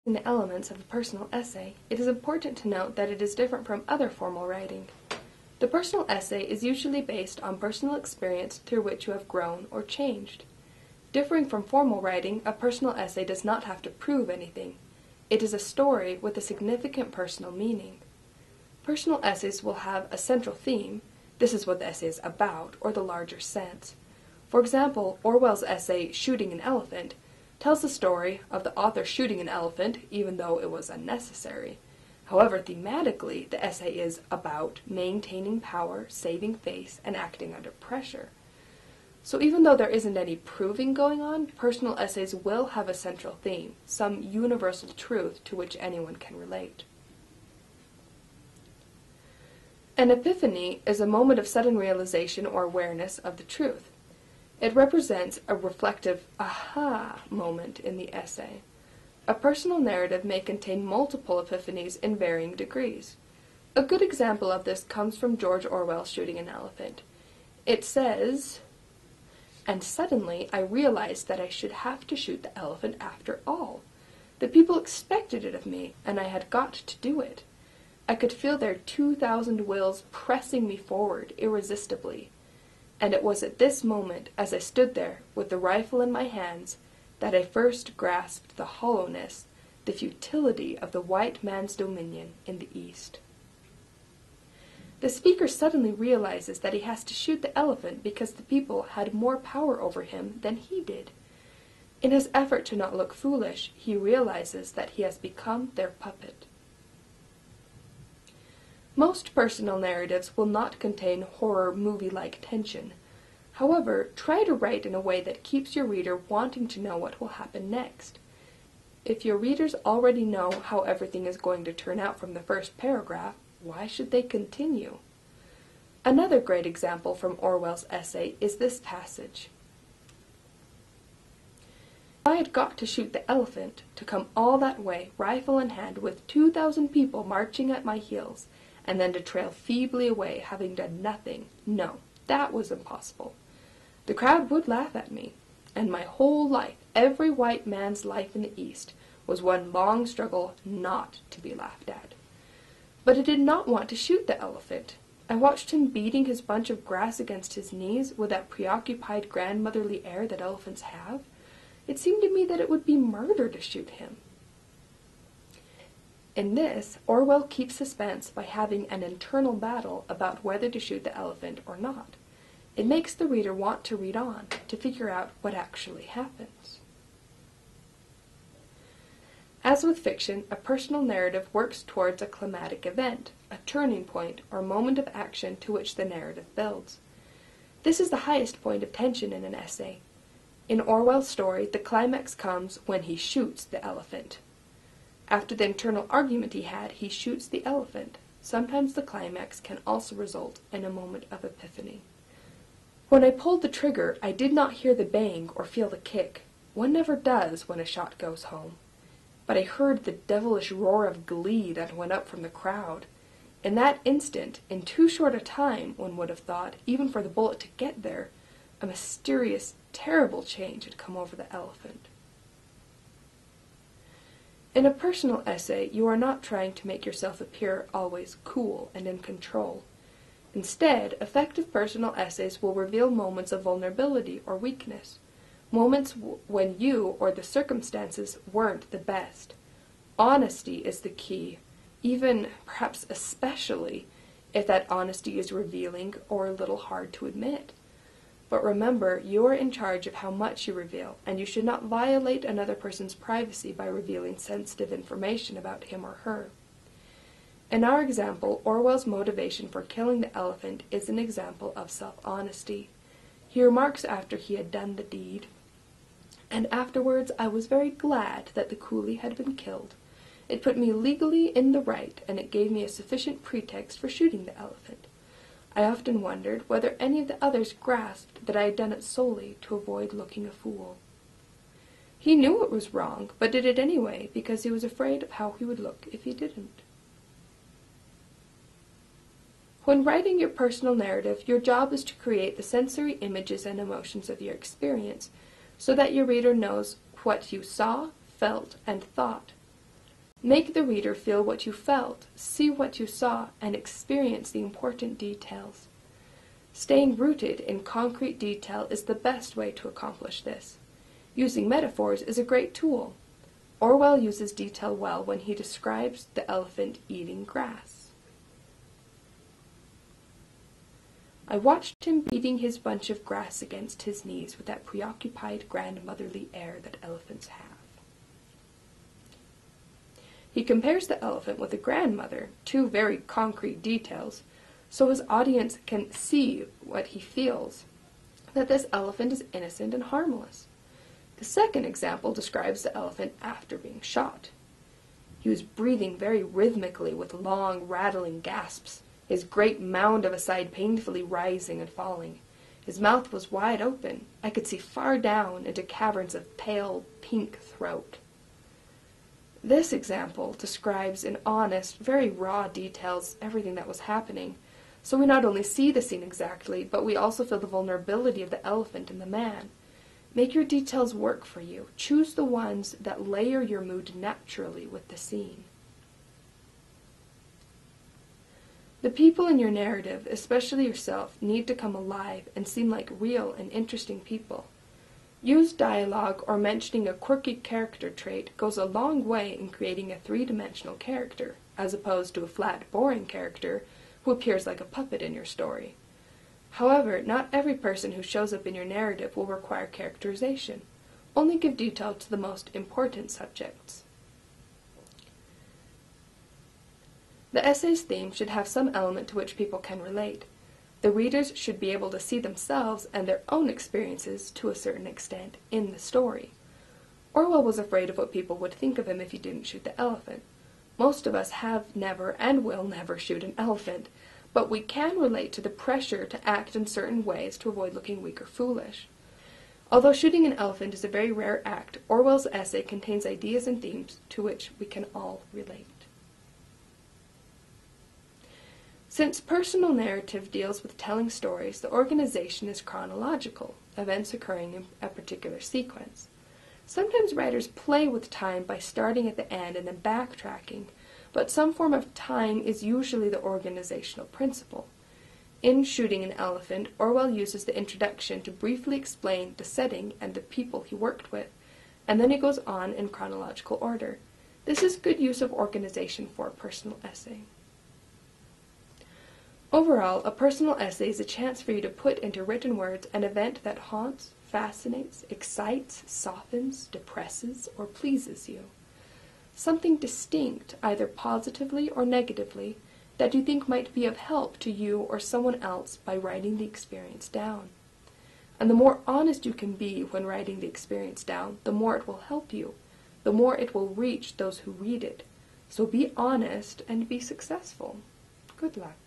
In the elements of a personal essay, it is important to note that it is different from other formal writing. The personal essay is usually based on personal experience through which you have grown or changed. Differing from formal writing, a personal essay does not have to prove anything. It is a story with a significant personal meaning. Personal essays will have a central theme. This is what the essay is about, or the larger sense. For example, Orwell's essay, Shooting an Elephant, tells the story of the author shooting an elephant, even though it was unnecessary. However, thematically, the essay is about maintaining power, saving face, and acting under pressure. So even though there isn't any proving going on, personal essays will have a central theme, some universal truth to which anyone can relate. An epiphany is a moment of sudden realization or awareness of the truth. It represents a reflective aha moment in the essay. A personal narrative may contain multiple epiphanies in varying degrees. A good example of this comes from George Orwell's Shooting an Elephant. It says, "And suddenly I realized that I should have to shoot the elephant after all. The people expected it of me, and I had got to do it. I could feel their 2,000 wills pressing me forward irresistibly. And it was at this moment, as I stood there, with the rifle in my hands, that I first grasped the hollowness, the futility of the white man's dominion in the East." The speaker suddenly realizes that he has to shoot the elephant because the people had more power over him than he did. In his effort to not look foolish, he realizes that he has become their puppet. Most personal narratives will not contain horror movie-like tension. However, try to write in a way that keeps your reader wanting to know what will happen next. If your readers already know how everything is going to turn out from the first paragraph, why should they continue? Another great example from Orwell's essay is this passage. "I had got to shoot the elephant, to come all that way, rifle in hand, with 2,000 people marching at my heels, and then to trail feebly away, having done nothing. No, that was impossible. The crowd would laugh at me, and my whole life, every white man's life in the East, was one long struggle not to be laughed at. But I did not want to shoot the elephant. I watched him beating his bunch of grass against his knees with that preoccupied grandmotherly air that elephants have. It seemed to me that it would be murder to shoot him." In this, Orwell keeps suspense by having an internal battle about whether to shoot the elephant or not. It makes the reader want to read on, to figure out what actually happens. As with fiction, a personal narrative works towards a climatic event, a turning point or moment of action to which the narrative builds. This is the highest point of tension in an essay. In Orwell's story, the climax comes when he shoots the elephant. After the internal argument he shoots the elephant. Sometimes the climax can also result in a moment of epiphany. "When I pulled the trigger, I did not hear the bang or feel the kick. One never does when a shot goes home. But I heard the devilish roar of glee that went up from the crowd. In that instant, in too short a time, one would have thought, even for the bullet to get there, a mysterious, terrible change had come over the elephant." In a personal essay, you are not trying to make yourself appear always cool and in control. Instead, effective personal essays will reveal moments of vulnerability or weakness, moments when you or the circumstances weren't the best. Honesty is the key, even, perhaps especially, if that honesty is revealing or a little hard to admit. But remember, you are in charge of how much you reveal, and you should not violate another person's privacy by revealing sensitive information about him or her. In our example, Orwell's motivation for killing the elephant is an example of self-honesty. He remarks after he had done the deed, "And afterwards I was very glad that the coolie had been killed. It put me legally in the right, and it gave me a sufficient pretext for shooting the elephant. I often wondered whether any of the others grasped that I had done it solely to avoid looking a fool." He knew it was wrong, but did it anyway because he was afraid of how he would look if he didn't. When writing your personal narrative, your job is to create the sensory images and emotions of your experience, so that your reader knows what you saw, felt, and thought. Make the reader feel what you felt, see what you saw, and experience the important details. Staying rooted in concrete detail is the best way to accomplish this. Using metaphors is a great tool. Orwell uses detail well when he describes the elephant eating grass. I watched him beating his bunch of grass against his knees with that preoccupied grandmotherly air that elephants have. He compares the elephant with a grandmother, two very concrete details, so his audience can see what he feels, that this elephant is innocent and harmless. The second example describes the elephant after being shot. He was breathing very rhythmically with long, rattling gasps, his great mound of a side painfully rising and falling. His mouth was wide open. I could see far down into caverns of pale, pink throat. This example describes in honest, very raw details everything that was happening, so we not only see the scene exactly, but we also feel the vulnerability of the elephant and the man. Make your details work for you. Choose the ones that layer your mood naturally with the scene. The people in your narrative, especially yourself, need to come alive and seem like real and interesting people. Use dialogue or mentioning a quirky character trait goes a long way in creating a three-dimensional character, as opposed to a flat, boring character who appears like a puppet in your story. However, not every person who shows up in your narrative will require characterization. Only give detail to the most important subjects. The essay's theme should have some element to which people can relate. The readers should be able to see themselves and their own experiences, to a certain extent, in the story. Orwell was afraid of what people would think of him if he didn't shoot the elephant. Most of us have never and will never shoot an elephant, but we can relate to the pressure to act in certain ways to avoid looking weak or foolish. Although shooting an elephant is a very rare act, Orwell's essay contains ideas and themes to which we can all relate. Since personal narrative deals with telling stories, the organization is chronological, events occurring in a particular sequence. Sometimes writers play with time by starting at the end and then backtracking, but some form of time is usually the organizational principle. In Shooting an Elephant, Orwell uses the introduction to briefly explain the setting and the people he worked with, and then he goes on in chronological order. This is good use of organization for a personal essay. Overall, a personal essay is a chance for you to put into written words an event that haunts, fascinates, excites, softens, depresses, or pleases you. Something distinct, either positively or negatively, that you think might be of help to you or someone else by writing the experience down. And the more honest you can be when writing the experience down, the more it will help you, the more it will reach those who read it. So be honest and be successful. Good luck.